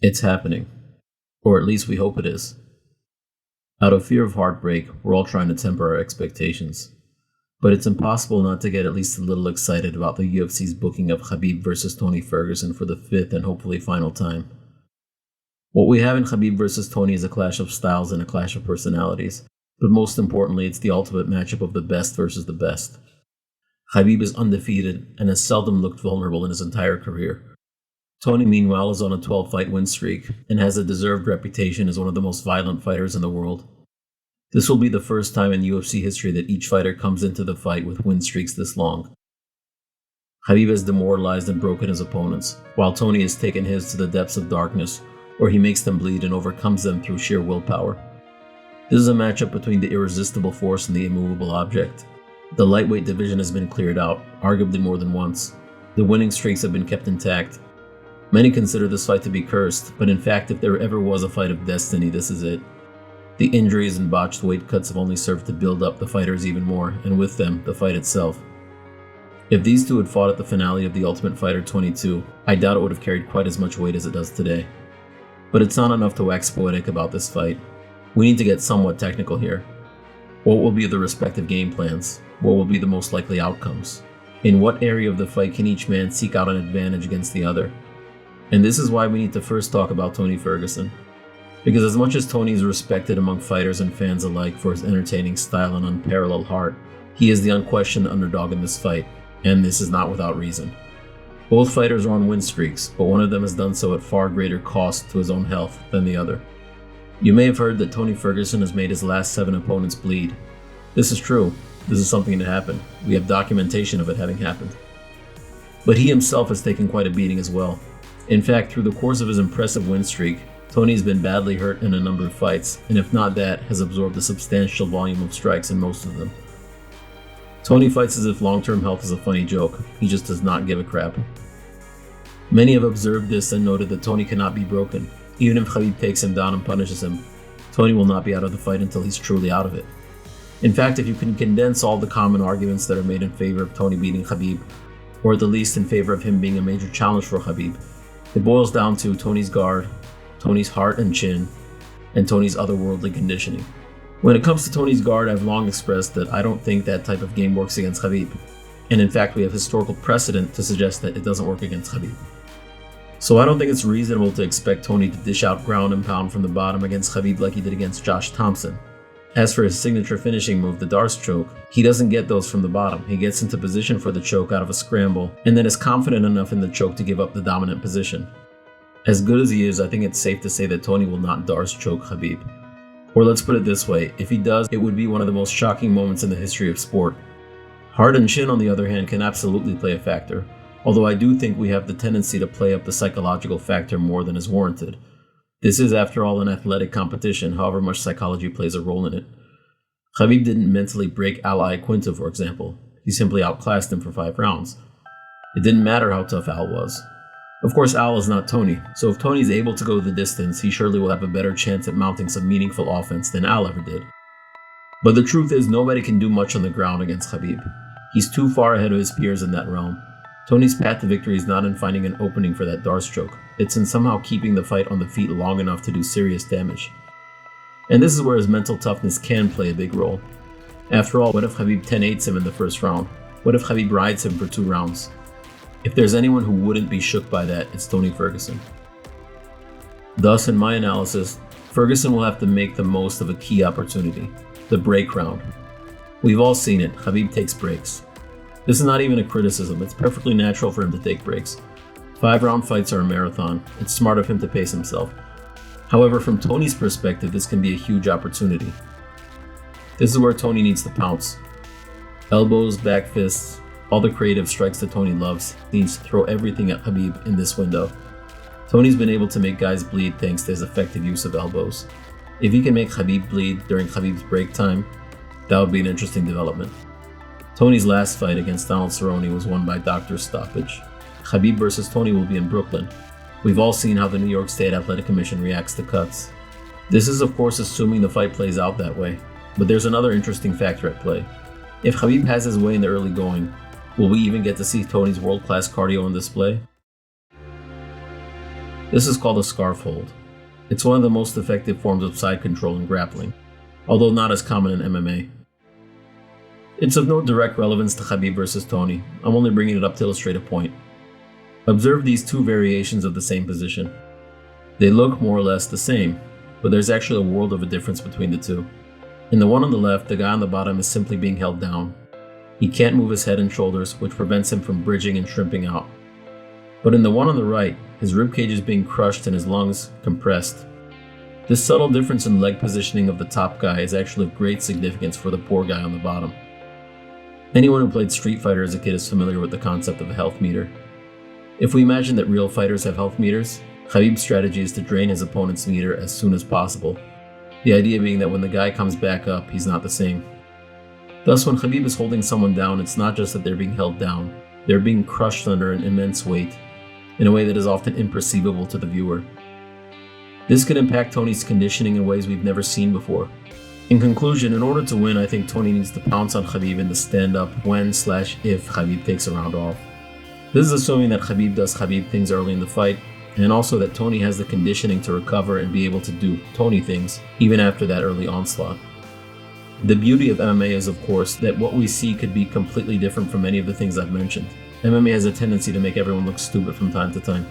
It's happening. Or at least we hope it is. Out of fear of heartbreak, we're all trying to temper our expectations. But it's impossible not to get at least a little excited about the UFC's booking of Khabib versus Tony Ferguson for the fifth and hopefully final time. What we have in Khabib versus Tony is a clash of styles and a clash of personalities, but most importantly, it's the ultimate matchup of the best versus the best. Khabib is undefeated and has seldom looked vulnerable in his entire career. Tony, meanwhile, is on a 12-fight win streak and has a deserved reputation as one of the most violent fighters in the world. This will be the first time in UFC history that each fighter comes into the fight with win streaks this long. Khabib has demoralized and broken his opponents, while Tony has taken his to the depths of darkness, where he makes them bleed and overcomes them through sheer willpower. This is a matchup between the irresistible force and the immovable object. The lightweight division has been cleared out, arguably more than once. The winning streaks have been kept intact. Many consider this fight to be cursed, but in fact, if there ever was a fight of destiny, this is it. The injuries and botched weight cuts have only served to build up the fighters even more, and with them, the fight itself. If these two had fought at the finale of The Ultimate Fighter 22, I doubt it would have carried quite as much weight as it does today. But it's not enough to wax poetic about this fight. We need to get somewhat technical here. What will be the respective game plans? What will be the most likely outcomes? In what area of the fight can each man seek out an advantage against the other? And this is why we need to first talk about Tony Ferguson. Because as much as Tony is respected among fighters and fans alike for his entertaining style and unparalleled heart, he is the unquestioned underdog in this fight, and this is not without reason. Both fighters are on win streaks, but one of them has done so at far greater cost to his own health than the other. You may have heard that Tony Ferguson has made his last 7 opponents bleed. This is true. This is something that happened. We have documentation of it having happened. But he himself has taken quite a beating as well. In fact, through the course of his impressive win streak, Tony has been badly hurt in a number of fights, and if not that, has absorbed a substantial volume of strikes in most of them. Tony fights as if long-term health is a funny joke. He just does not give a crap. Many have observed this and noted that Tony cannot be broken. Even if Khabib takes him down and punishes him, Tony will not be out of the fight until he's truly out of it. In fact, if you can condense all the common arguments that are made in favor of Tony beating Khabib, or at the least in favor of him being a major challenge for Khabib, it boils down to Tony's guard, Tony's heart and chin, and Tony's otherworldly conditioning. When it comes to Tony's guard, I've long expressed that I don't think that type of game works against Khabib. And in fact, we have historical precedent to suggest that it doesn't work against Khabib. So I don't think it's reasonable to expect Tony to dish out ground and pound from the bottom against Khabib like he did against Josh Thompson. As for his signature finishing move, the Darce choke, he doesn't get those from the bottom. He gets into position for the choke out of a scramble, and then is confident enough in the choke to give up the dominant position. As good as he is, I think it's safe to say that Tony will not Darce choke Khabib. Or let's put it this way, if he does, it would be one of the most shocking moments in the history of sport. Heart and chin, on the other hand, can absolutely play a factor, although I do think we have the tendency to play up the psychological factor more than is warranted. This is, after all, an athletic competition, however much psychology plays a role in it. Khabib didn't mentally break Al Iaquinta, for example. He simply outclassed him for 5 rounds. It didn't matter how tough Al was. Of course, Al is not Tony, so if Tony's able to go the distance, he surely will have a better chance at mounting some meaningful offense than Al ever did. But the truth is, nobody can do much on the ground against Khabib. He's too far ahead of his peers in that realm. Tony's path to victory is not in finding an opening for that Darce choke. It's in somehow keeping the fight on the feet long enough to do serious damage. And this is where his mental toughness can play a big role. After all, what if Khabib 10-8s him in the first round? What if Khabib rides him for 2 rounds? If there's anyone who wouldn't be shook by that, it's Tony Ferguson. Thus, in my analysis, Ferguson will have to make the most of a key opportunity, the break round. We've all seen it, Khabib takes breaks. This is not even a criticism, it's perfectly natural for him to take breaks. 5-round fights are a marathon, it's smart of him to pace himself. However, from Tony's perspective, this can be a huge opportunity. This is where Tony needs to pounce. Elbows, back fists, all the creative strikes that Tony loves, he needs to throw everything at Khabib in this window. Tony's been able to make guys bleed thanks to his effective use of elbows. If he can make Khabib bleed during Khabib's break time, that would be an interesting development. Tony's last fight against Donald Cerrone was won by doctor's stoppage. Khabib versus Tony will be in Brooklyn. We've all seen how the New York State Athletic Commission reacts to cuts. This is of course assuming the fight plays out that way, but there's another interesting factor at play. If Khabib has his way in the early going, will we even get to see Tony's world-class cardio on display? This is called a scarf hold. It's one of the most effective forms of side control in grappling, although not as common in MMA. It's of no direct relevance to Khabib versus Tony. I'm only bringing it up to illustrate a point. Observe these two variations of the same position. They look more or less the same, but there's actually a world of a difference between the two. In the one on the left, the guy on the bottom is simply being held down. He can't move his head and shoulders, which prevents him from bridging and shrimping out. But in the one on the right, his ribcage is being crushed and his lungs compressed. This subtle difference in leg positioning of the top guy is actually of great significance for the poor guy on the bottom. Anyone who played Street Fighter as a kid is familiar with the concept of a health meter. If we imagine that real fighters have health meters, Khabib's strategy is to drain his opponent's meter as soon as possible. The idea being that when the guy comes back up, he's not the same. Thus, when Khabib is holding someone down, it's not just that they're being held down, they're being crushed under an immense weight, in a way that is often imperceivable to the viewer. This could impact Tony's conditioning in ways we've never seen before. In conclusion, in order to win, I think Tony needs to pounce on Khabib in the stand-up when/if Khabib takes a round off. This is assuming that Khabib does Khabib things early in the fight, and also that Tony has the conditioning to recover and be able to do Tony things even after that early onslaught. The beauty of MMA is, of course, that what we see could be completely different from any of the things I've mentioned. MMA has a tendency to make everyone look stupid from time to time.